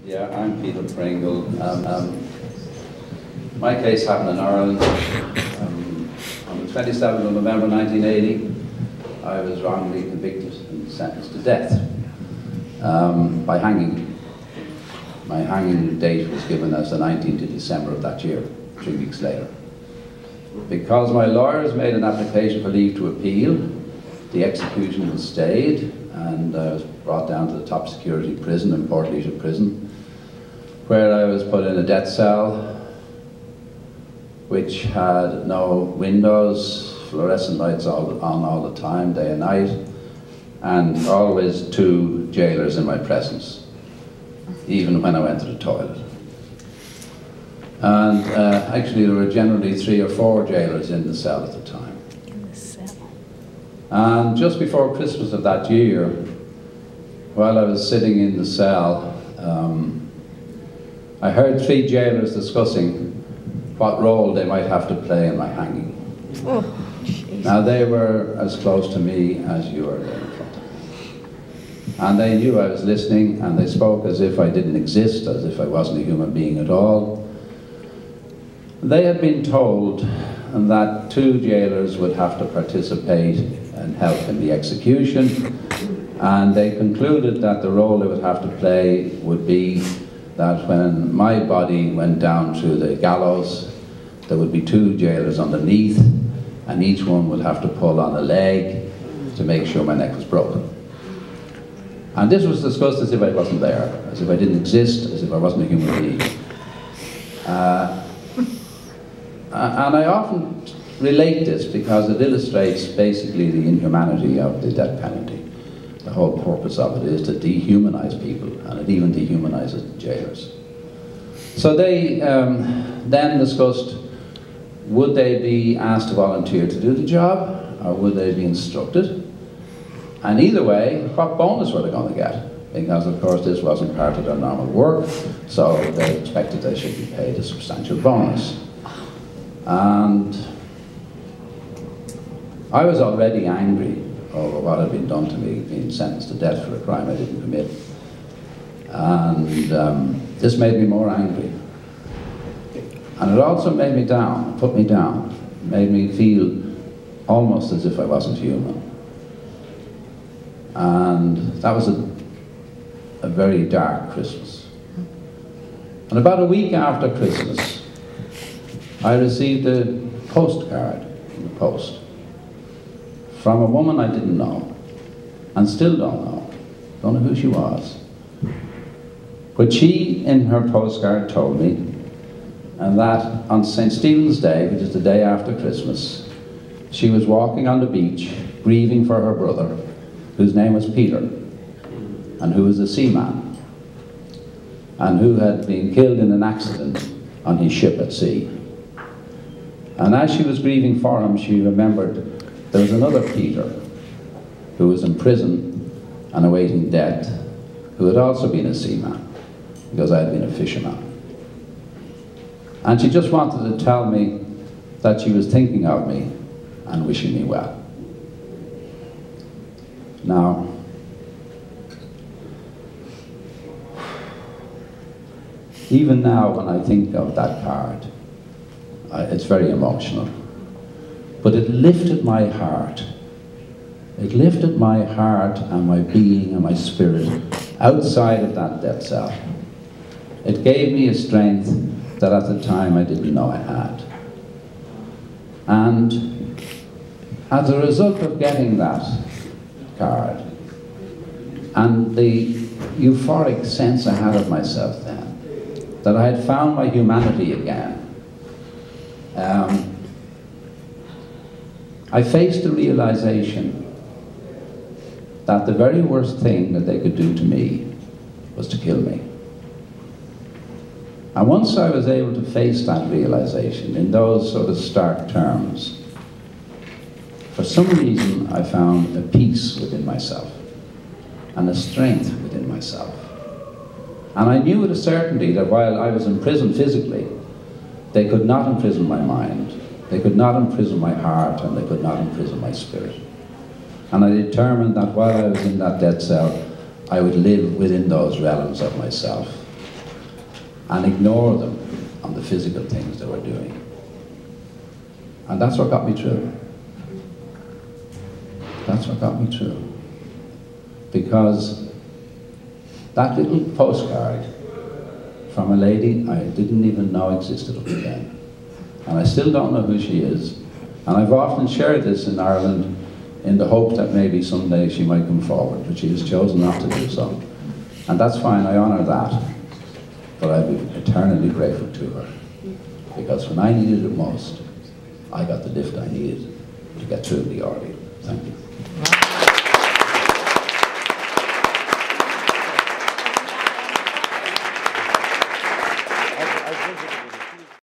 Yeah, I'm Peter Pringle. My case happened in Ireland on the 27th of November 1980. I was wrongly convicted and sentenced to death by hanging. My hanging date was given as the 19th of December of that year, 3 weeks later. Because my lawyers made an application for leave to appeal, the execution was stayed, and I was brought down to the top security prison in Portlaoise Prison, where I was put in a death cell which had no windows, fluorescent lights on all the time, day and night, and always 2 jailers in my presence, even when I went to the toilet. And actually there were generally 3 or 4 jailers in the cell at the time. In the cell. And just before Christmas of that year, while I was sitting in the cell, I heard 3 jailers discussing what role they might have to play in my hanging. Oh, now they were as close to me as you are there in front of me. And they knew I was listening, and they spoke as if I didn't exist, as if I wasn't a human being at all. They had been told that 2 jailers would have to participate and help in the execution, and they concluded that the role they would have to play would be that when my body went down to the gallows, there would be 2 jailers underneath, and each one would have to pull on a leg to make sure my neck was broken. And this was discussed as if I wasn't there, as if I didn't exist, as if I wasn't a human being. And I often relate this because it illustrates basically the inhumanity of the death penalty. The whole purpose of it is to dehumanize people, and it even dehumanizes the jailers. So they then discussed, would they be asked to volunteer to do the job, or would they be instructed? And either way, what bonus were they going to get? Because of course this wasn't part of their normal work, so they expected they should be paid a substantial bonus. And I was already angry over what had been done to me, being sentenced to death for a crime I didn't commit. And this made me more angry. And it also made me down, put me down, made me feel almost as if I wasn't human. And that was a very dark Christmas. And about a week after Christmas, I received a postcard in the post from a woman I didn't know, and still don't know who she was. But she, in her postcard, told me that on St. Stephen's Day, which is the day after Christmas, she was walking on the beach, grieving for her brother, whose name was Peter, and who was a seaman, and who had been killed in an accident on his ship at sea. And as she was grieving for him, she remembered there was another Peter who was in prison and awaiting death, who had also been a seaman, because I had been a fisherman. And she just wanted to tell me that she was thinking of me and wishing me well. Now, even now when I think of that card, it's very emotional. But it lifted my heart. It lifted my heart and my being and my spirit outside of that death cell. It gave me a strength that at the time I didn't know I had. And as a result of getting that card and the euphoric sense I had of myself then, that I had found my humanity again, I faced the realization that the very worst thing that they could do to me was to kill me. And once I was able to face that realization in those sort of stark terms, for some reason I found a peace within myself and a strength within myself. And I knew with a certainty that while I was in prison physically, they could not imprison my mind, they could not imprison my heart, and they could not imprison my spirit. And I determined that while I was in that death cell, I would live within those realms of myself and ignore them on the physical things they were doing. And that's what got me through. That's what got me through. Because that little postcard from a lady I didn't even know existed up to then. And I still don't know who she is. And I've often shared this in Ireland in the hope that maybe someday she might come forward, but she has chosen not to do so. And that's fine, I honour that. But I'll be eternally grateful to her. Because when I needed it most, I got the lift I needed to get through the ordeal. Thank you.